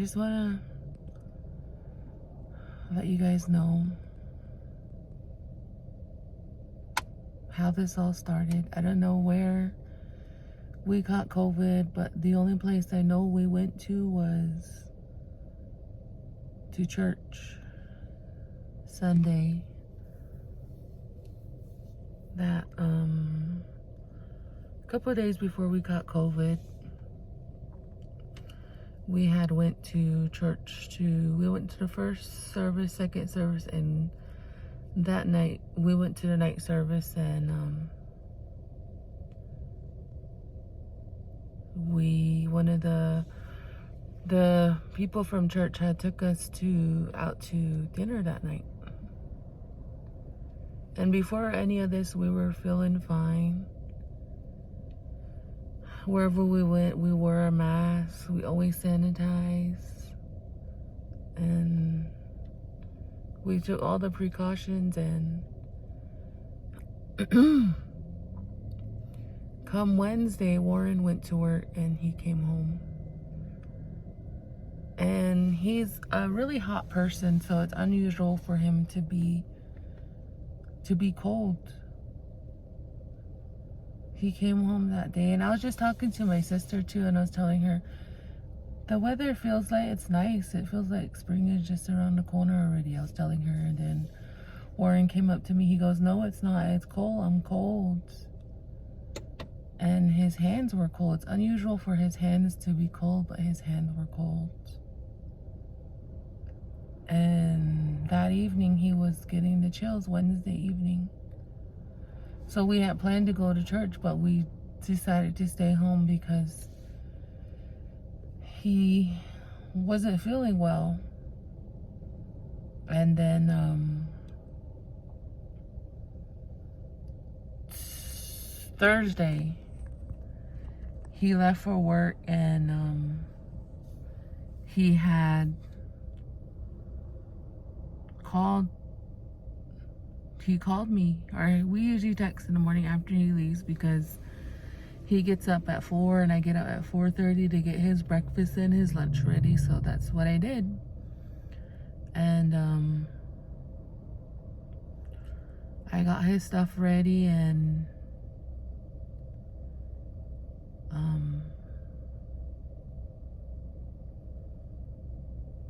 just want to let you guys know how this all started. I don't know where we caught COVID, but the only place I know we went to was to church Sunday. That a couple of days before we caught COVID, we had went to church. We went to the first service, second service, and that night we went to the night service, and one of the people from church had took us out to dinner that night. And before any of this, we were feeling fine. Wherever we went, we wore a mask. We always sanitized. And we took all the precautions, and come Wednesday, Warren went to work and he came home. And he's a really hot person, so it's unusual for him to be cold. He came home that day, and I was just talking to my sister too, and I was telling her, the weather feels like it's nice. It feels like spring is just around the corner already. I was telling her, and then Warren came up to me. He goes, no, it's not. It's cold. I'm cold. And his hands were cold. It's unusual for his hands to be cold, but his hands were cold. And that evening, he was getting the chills, Wednesday evening. So we had planned to go to church, but we decided to stay home because he wasn't feeling well. And then Thursday, he left for work, and he had called me, or we usually text in the morning after he leaves, because he gets up at 4 and I get up at 4:30 to get his breakfast and his lunch ready. So that's what I did. And I got his stuff ready, and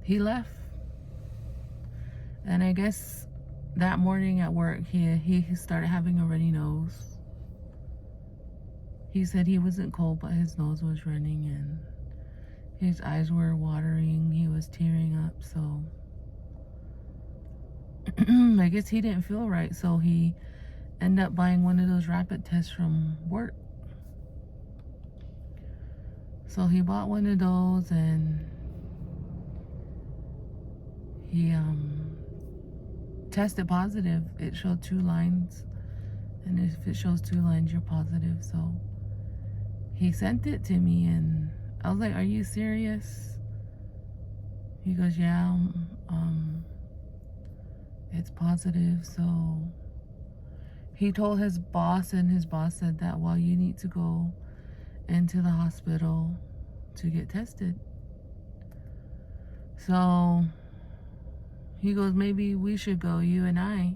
he left. And I guess that morning at work, he started having a runny nose. He said he wasn't cold, but his nose was running and his eyes were watering. He was tearing up, so I guess he didn't feel right. So he ended up buying one of those rapid tests from work. So he bought one of those, and he tested positive. It showed 2 lines, and if it shows 2 lines, you're positive. So he sent it to me, and I was like, are you serious? He goes, yeah, it's positive. So he told his boss, and his boss said that, well, you need to go into the hospital to get tested. So he goes, maybe we should go, you and I.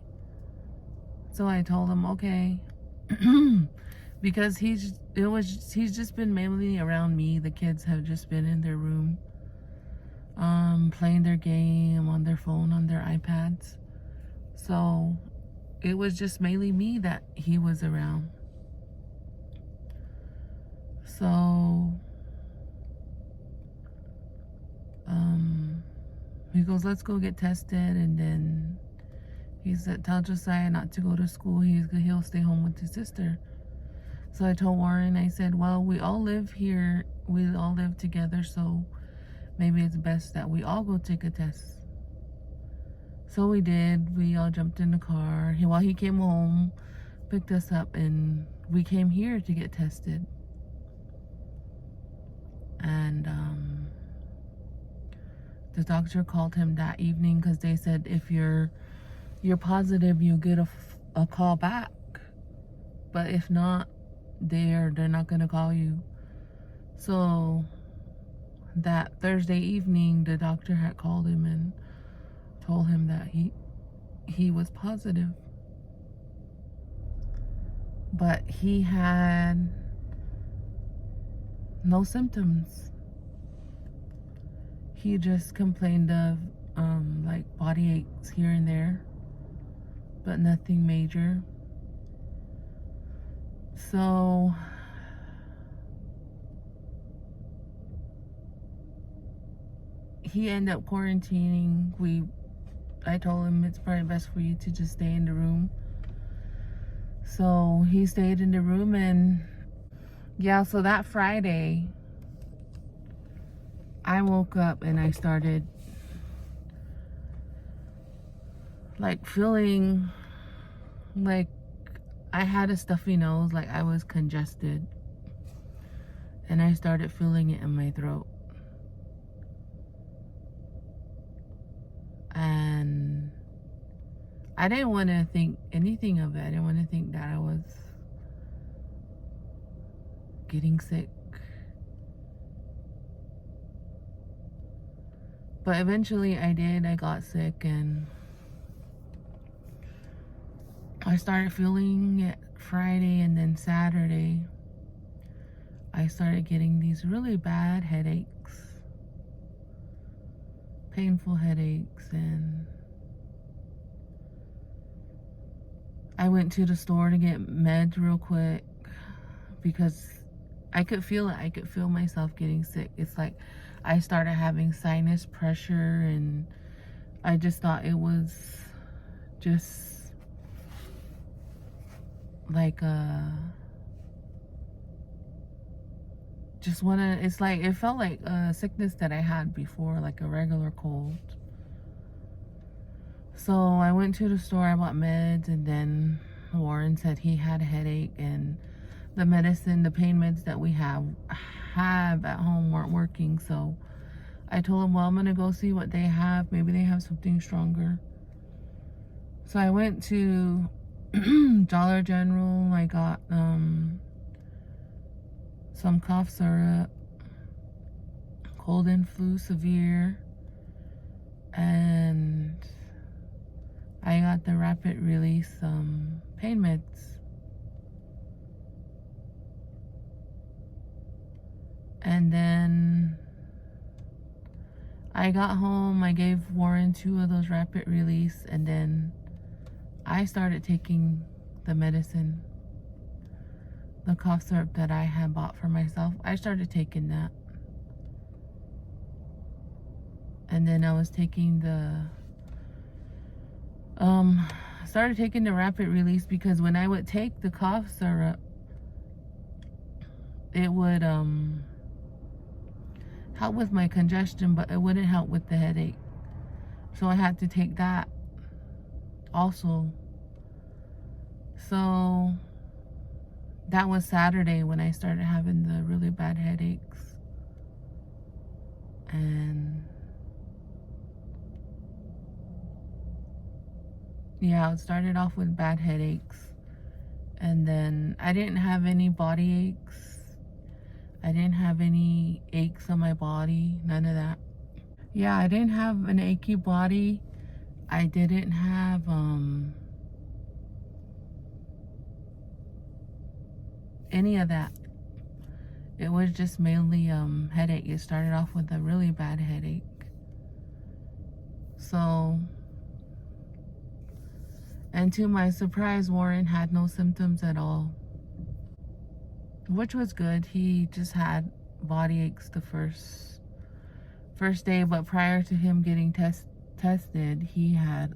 So I told him, okay. Because he's just been mainly around me. The kids have just been in their room, playing their game on their phone, on their iPads. So it was just mainly me that he was around. So he goes, let's go get tested. And then he said, tell Josiah not to go to school. He'll stay home with his sister. So I told Warren, I said, well, we all live here. We all live together. So maybe it's best that we all go take a test. So we did. We all jumped in the car. While he came home, picked us up, and we came here to get tested. And the doctor called him that evening because they said if you're positive, you get a call back. But if not, they're not gonna call you. So that Thursday evening, the doctor had called him and told him that he was positive. But he had no symptoms. He just complained of like body aches here and there, but nothing major. So he ended up quarantining. I told him it's probably best for you to just stay in the room. So he stayed in the room, and yeah, so that Friday I woke up and I started like feeling like I had a stuffy nose, like I was congested, and I started feeling it in my throat. And I didn't want to think anything of it. I didn't want to think that I was getting sick. But eventually I did. I got sick, and I started feeling it Friday, and then Saturday I started getting these really bad headaches, painful headaches, and I went to the store to get meds real quick because I could feel it. I could feel myself getting sick. It's like I started having sinus pressure, and I just thought it was just like it's like it felt like a sickness that I had before, like a regular cold. So I went to the store, I bought meds, and then Warren said he had a headache, and the medicine, the pain meds that we have at home weren't working. So I told him, well, I'm gonna go see what they have. Maybe they have something stronger. So I went to Dollar General. I got some cough syrup, cold and flu severe, and I got the rapid release pain meds. And then I got home, I gave Warren 2 of those rapid release, and then I started taking the medicine, the cough syrup that I had bought for myself. I started taking that. And then I was taking the started taking the rapid release because when I would take the cough syrup, it would help with my congestion, but it wouldn't help with the headache. So I had to take that also. So that was Saturday when I started having the really bad headaches. And yeah, it started off with bad headaches. And then I didn't have any body aches. I didn't have any aches on my body, none of that. Yeah, I didn't have an achy body. I didn't have any of that. It was just mainly headache. It started off with a really bad headache. So, and to my surprise, Warren had no symptoms at all, which was good. He just had body aches the first day, but prior to him getting tested, he had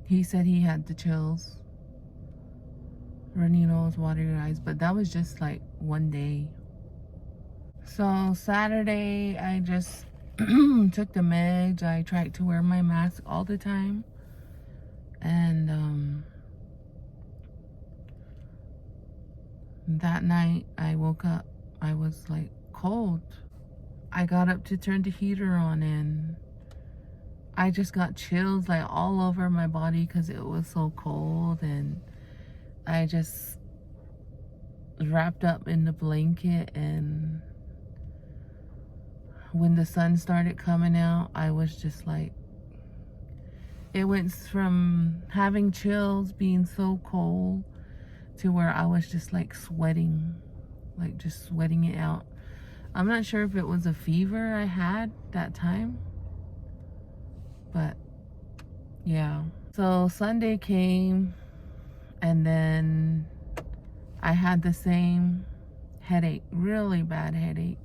he said he had the chills, runny nose, watery eyes, but that was just like one day. So Saturday, I just took the meds. I tried to wear my mask all the time, and that night I woke up, I was like cold. I got up to turn the heater on, and I just got chills like all over my body because it was so cold, and I just wrapped up in the blanket, and when the sun started coming out, I was just like, it went from having chills, being so cold, to where I was just like sweating, like just sweating it out. I'm not sure if it was a fever I had that time, but yeah. So Sunday came, and then I had the same headache, really bad headache.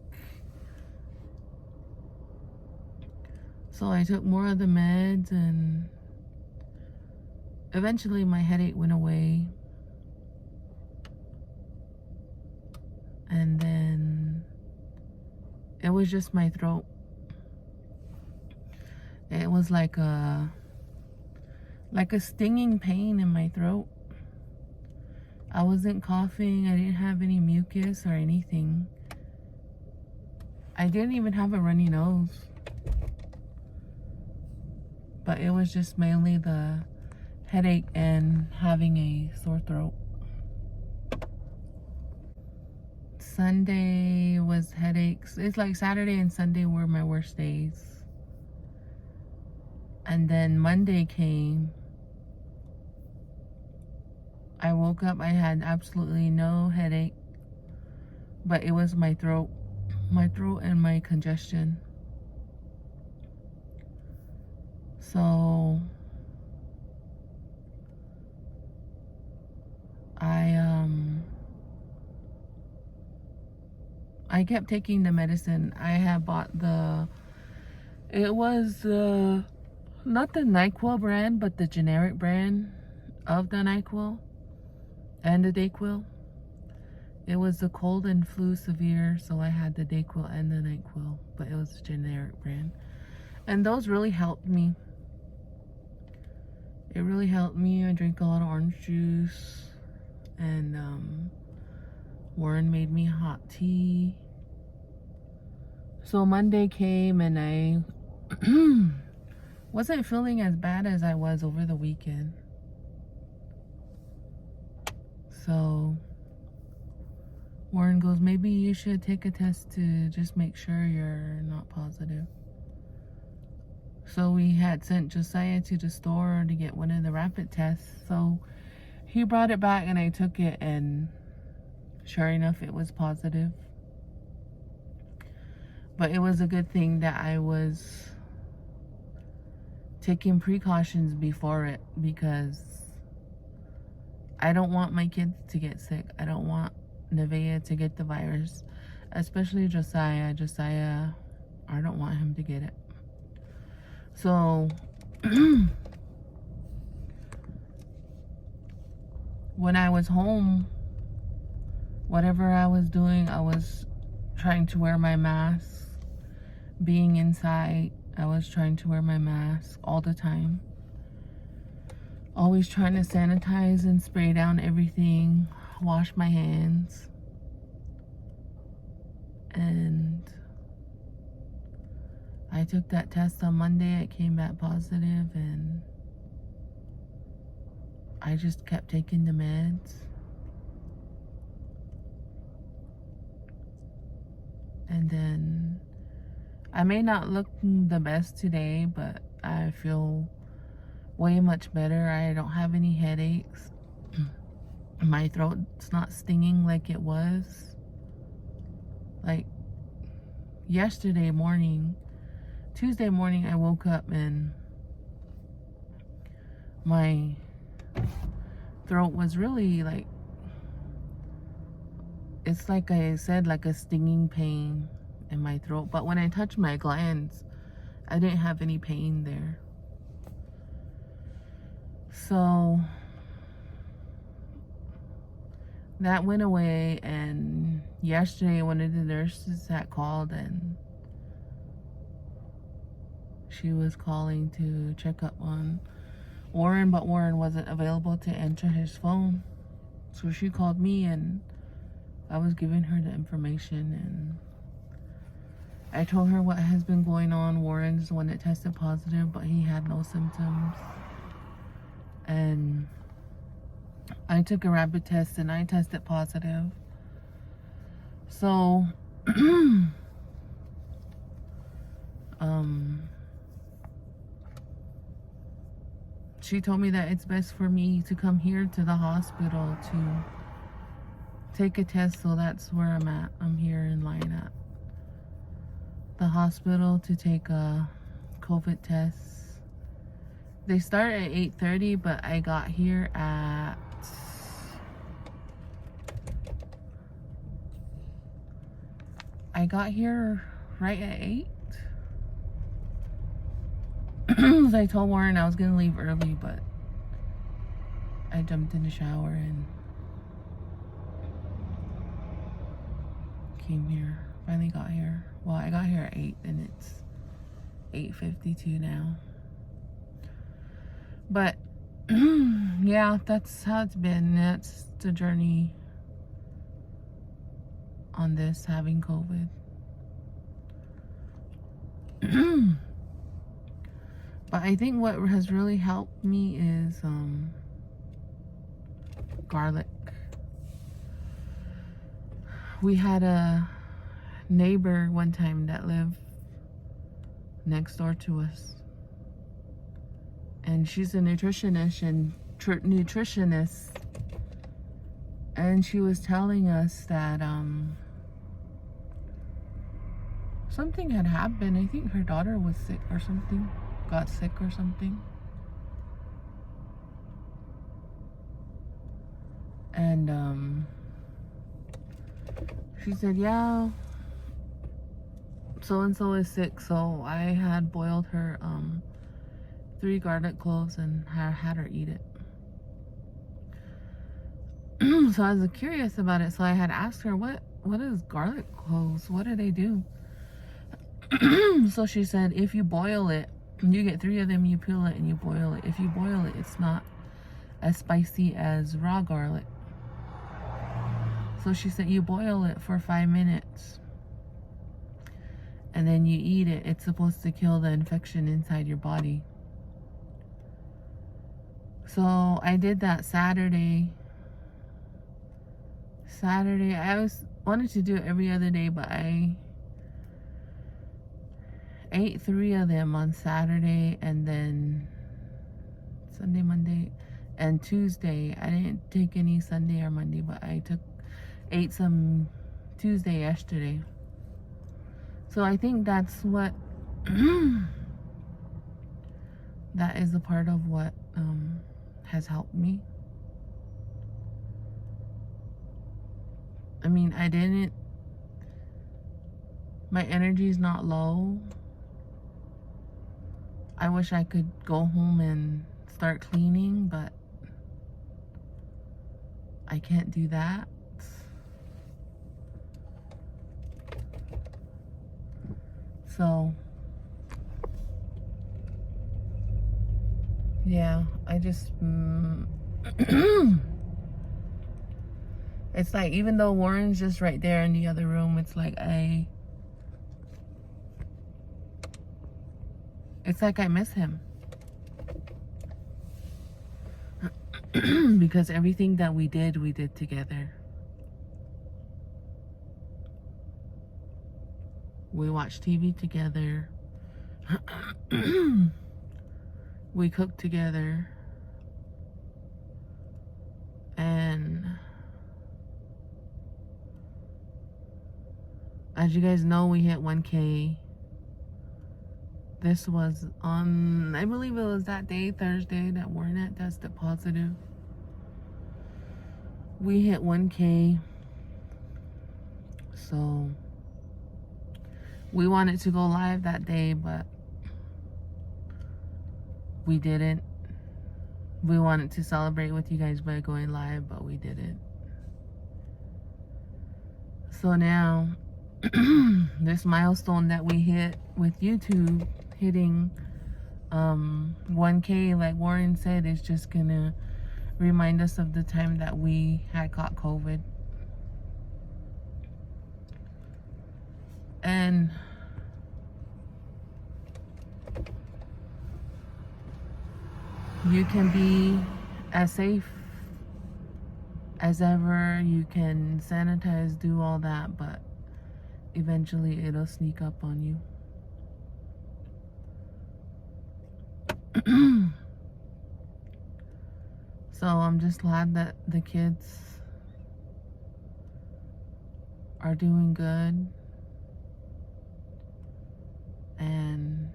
So I took more of the meds, and eventually my headache went away. And then it was just my throat. It was like a stinging pain in my throat. I wasn't coughing. I didn't have any mucus or anything. I didn't even have a runny nose. But it was just mainly the headache and having a sore throat. Sunday was headaches. It's like Saturday and Sunday were my worst days. And then Monday came. I woke up, I had absolutely no headache, but it was my throat and my congestion. So I kept taking the medicine. I had bought it was not the NyQuil brand, but the generic brand of the NyQuil and the Dayquil. It was the cold and flu severe, so I had the Dayquil and the NyQuil, but it was a generic brand. And those really helped me. It really helped me. I drank a lot of orange juice, and Warren made me hot tea. So Monday came, and I wasn't feeling as bad as I was over the weekend. So Warren goes, maybe you should take a test to just make sure you're not positive. So we had sent Josiah to the store to get one of the rapid tests. So he brought it back, and I took it, and sure enough, it was positive. But it was a good thing that I was taking precautions before it, because I don't want my kids to get sick. I don't want Nevaeh to get the virus, especially Josiah. I don't want him to get it. So when I was home, whatever I was doing, I was trying to wear my mask. Being inside, I was trying to wear my mask all the time. Always trying to sanitize and spray down everything, wash my hands. And I took that test on Monday. It came back positive, and I just kept taking the meds. And then I may not look the best today, but I feel way much better. I don't have any headaches. My throat's not stinging like it was. Like Tuesday morning, I woke up and my throat was really like, it's like I said, like a stinging pain in my throat. But when I touched my glands, I didn't have any pain there. So that went away, and yesterday one of the nurses had called, and she was calling to check up on Warren, but Warren wasn't available to answer his phone. So she called me, and I was giving her the information, and I told her what has been going on. Warren's the one that tested positive, but he had no symptoms. And I took a rapid test, and I tested positive. So, she told me that it's best for me to come here to the hospital to take a test. So that's where I'm at. I'm here in line at the hospital to take a COVID test. They start at 8:30, but I got here at right at 8. I told Warren I was gonna leave early, but I jumped in the shower and came here. Finally got here. Well, I got here at 8 and it's 8:52 now. But yeah, that's how it's been. That's the journey on this, having COVID. But I think what has really helped me is garlic. We had a neighbor one time that lived next door to us, and she's a nutritionist and she was telling us that something had happened. I think her daughter was sick or something, got sick or something, and she said, yeah, so and so is sick. So I had boiled her 3 garlic cloves and had her eat it. So I was curious about it, so I had asked her, what is garlic cloves, what do they do? So she said, if you boil it, you get 3 of them, you peel it and you boil it. If you boil it, it's not as spicy as raw garlic. So she said, you boil it for 5 minutes and then you eat it. It's supposed to kill the infection inside your body. So I did that Saturday. I wanted to do it every other day, but I ate 3 of them on Saturday, and then Sunday, Monday, and Tuesday. I didn't take any Sunday or Monday, but I ate some Tuesday yesterday. So I think that's what that is a part of what has helped me. I mean, my energy's not low. I wish I could go home and start cleaning, but I can't do that. So yeah, I just it's like, even though Warren's just right there in the other room, it's like I miss him. Because everything that we did together. We watched TV together. We cooked together. And as you guys know, we hit 1K. This was on, I believe it was that day, Thursday, that Warren had tested positive. We hit 1K. So we wanted to go live that day, but we didn't. We wanted to celebrate with you guys by going live, but we didn't. So now, this milestone that we hit with YouTube hitting 1K, like Warren said, is just gonna remind us of the time that we had caught COVID. And you can be as safe as ever. You can sanitize, do all that, but eventually it'll sneak up on you. So I'm just glad that the kids are doing good, and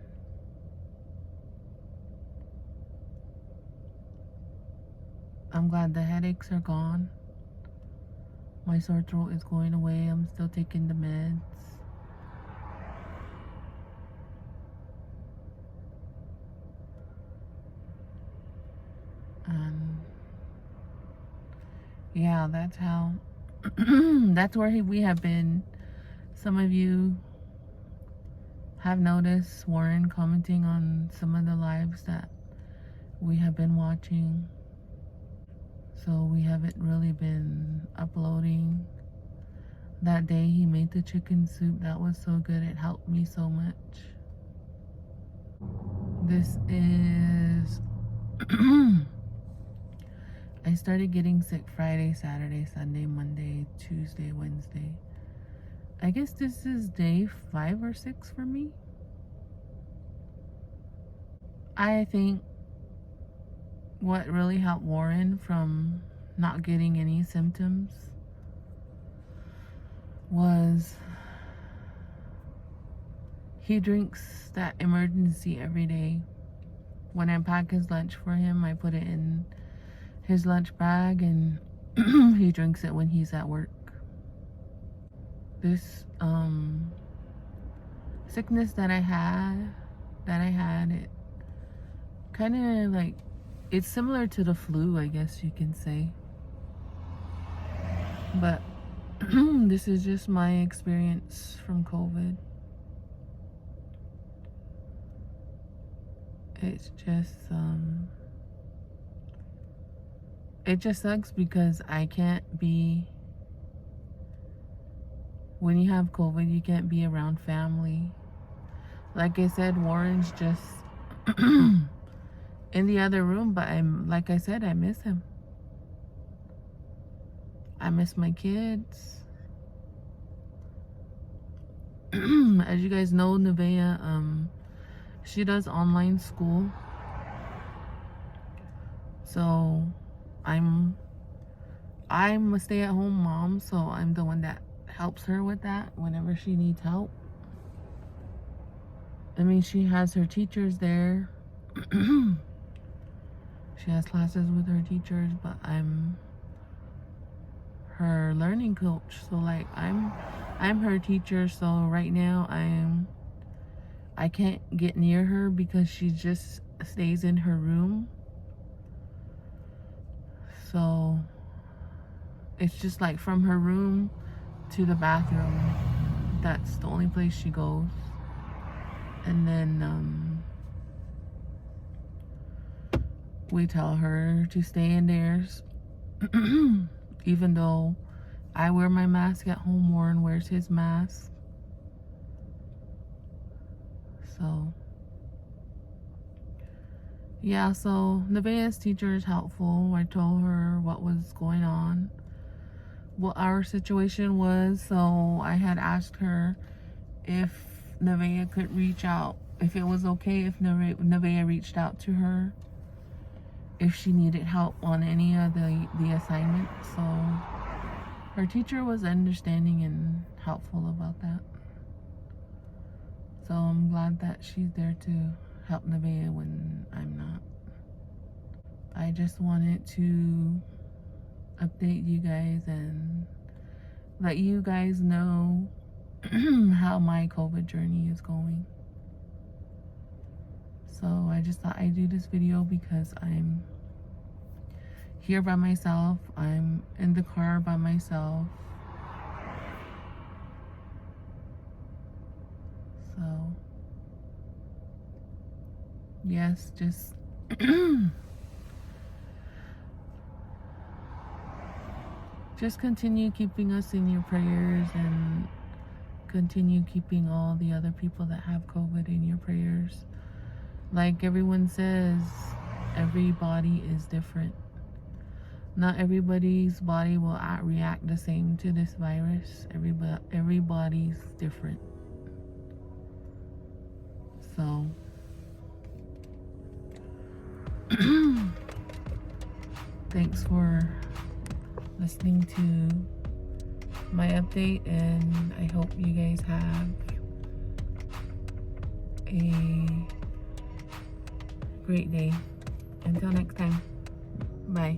I'm glad the headaches are gone. My sore throat is going away. I'm still taking the meds. And yeah, that's how that's where we have been. Some of you have noticed Warren commenting on some of the lives that we have been watching. So we haven't really been uploading. That day he made the chicken soup. That was so good. It helped me so much. This is I started getting sick Friday, Saturday, Sunday, Monday, Tuesday, Wednesday. I guess this is day 5 or 6 for me. I think what really helped Warren from not getting any symptoms was he drinks that emergency every day. When I pack his lunch for him, I put it in his lunch bag, and he drinks it when he's at work. This sickness that I had, it kind of like, it's similar to the flu, I guess you can say. But this is just my experience from COVID. It's just it just sucks because I can't be, when you have COVID, you can't be around family. Like I said, Warren's just in the other room, but like I said, I miss him. I miss my kids. As you guys know, Nevaeh, she does online school. So I'm a stay-at-home mom, so I'm the one that helps her with that whenever she needs help. I mean, she has her teachers there. She has classes with her teachers, but I'm her learning coach. So like I'm her teacher, so right now I can't get near her because she just stays in her room. So it's just like from her room to the bathroom. That's the only place she goes. And then we tell her to stay in theirs. Even though I wear my mask at home, Warren wears his mask. So yeah, so Nevaeh's teacher is helpful. I told her what was going on, what our situation was. So I had asked her if Nevaeh could reach out, if it was okay if Nevaeh reached out to her, if she needed help on any of the assignments. So her teacher was understanding and helpful about that. So I'm glad that she's there to help Nevaeh when I'm not. I just wanted to update you guys and let you guys know how my COVID journey is going. So I just thought I'd do this video because I'm here by myself. I'm in the car by myself. So yes, just just continue keeping us in your prayers, and continue keeping all the other people that have COVID in your prayers. Like everyone says, every body is different. Not everybody's body will react the same to this virus. Everybody's different. So thanks for listening to my update, and I hope you guys have a great day. Until next time, bye.